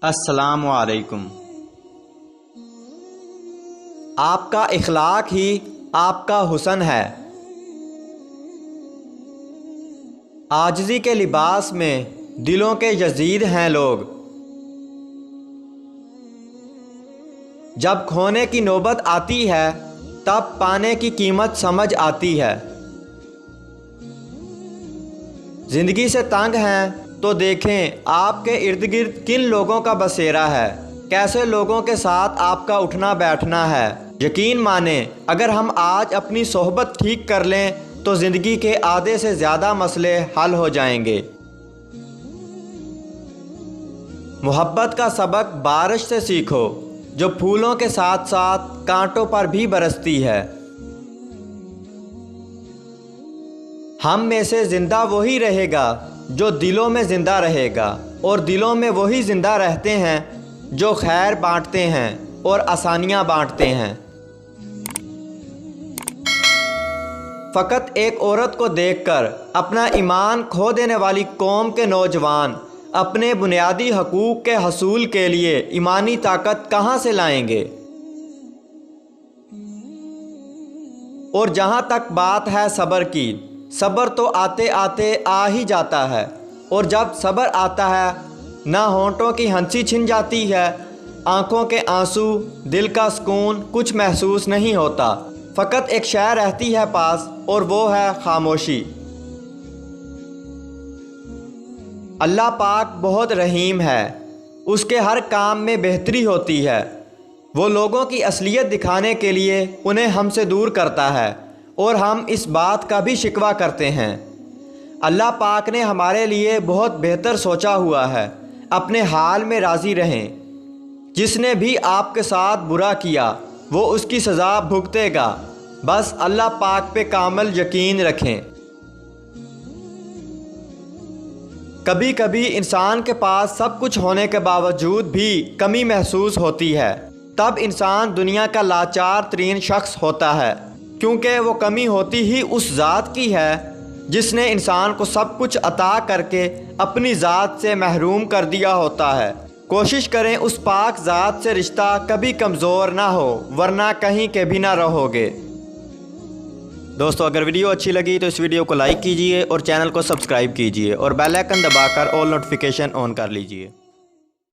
السلام علیکم۔ آپ کا اخلاق ہی آپ کا حسن ہے۔ عاجزی کے لباس میں دلوں کے یزید ہیں لوگ۔ جب کھونے کی نوبت آتی ہے تب پانے کی قیمت سمجھ آتی ہے۔ زندگی سے تنگ ہیں تو دیکھیں آپ کے ارد گرد کن لوگوں کا بسیرا ہے، کیسے لوگوں کے ساتھ آپ کا اٹھنا بیٹھنا ہے۔ یقین مانیں اگر ہم آج اپنی صحبت ٹھیک کر لیں تو زندگی کے آدھے سے زیادہ مسئلے حل ہو جائیں گے۔ محبت کا سبق بارش سے سیکھو جو پھولوں کے ساتھ ساتھ کانٹوں پر بھی برستی ہے۔ ہم میں سے زندہ وہی رہے گا جو دلوں میں زندہ رہے گا، اور دلوں میں وہی زندہ رہتے ہیں جو خیر بانٹتے ہیں اور آسانیاں بانٹتے ہیں۔ فقط ایک عورت کو دیکھ کر اپنا ایمان کھو دینے والی قوم کے نوجوان اپنے بنیادی حقوق کے حصول کے لیے ایمانی طاقت کہاں سے لائیں گے؟ اور جہاں تک بات ہے صبر کی، صبر تو آتے آتے آ ہی جاتا ہے، اور جب صبر آتا ہے نہ ہونٹوں کی ہنسی چھن جاتی ہے، آنکھوں کے آنسو، دل کا سکون کچھ محسوس نہیں ہوتا۔ فقط ایک شے رہتی ہے پاس، اور وہ ہے خاموشی۔ اللہ پاک بہت رحیم ہے، اس کے ہر کام میں بہتری ہوتی ہے۔ وہ لوگوں کی اصلیت دکھانے کے لیے انہیں ہم سے دور کرتا ہے، اور ہم اس بات کا بھی شکوہ کرتے ہیں۔ اللہ پاک نے ہمارے لیے بہت بہتر سوچا ہوا ہے، اپنے حال میں راضی رہیں۔ جس نے بھی آپ کے ساتھ برا کیا وہ اس کی سزا بھگتے گا، بس اللہ پاک پہ کامل یقین رکھیں۔ کبھی کبھی انسان کے پاس سب کچھ ہونے کے باوجود بھی کمی محسوس ہوتی ہے، تب انسان دنیا کا لاچار ترین شخص ہوتا ہے، کیونکہ وہ کمی ہوتی ہی اس ذات کی ہے جس نے انسان کو سب کچھ عطا کر کے اپنی ذات سے محروم کر دیا ہوتا ہے۔ کوشش کریں اس پاک ذات سے رشتہ کبھی کمزور نہ ہو، ورنہ کہیں کے بھی نہ رہو گے۔ دوستو اگر ویڈیو اچھی لگی تو اس ویڈیو کو لائک کیجئے اور چینل کو سبسکرائب کیجئے، اور بیل آئیکن دبا کر آل نوٹیفیکیشن آن کر لیجئے۔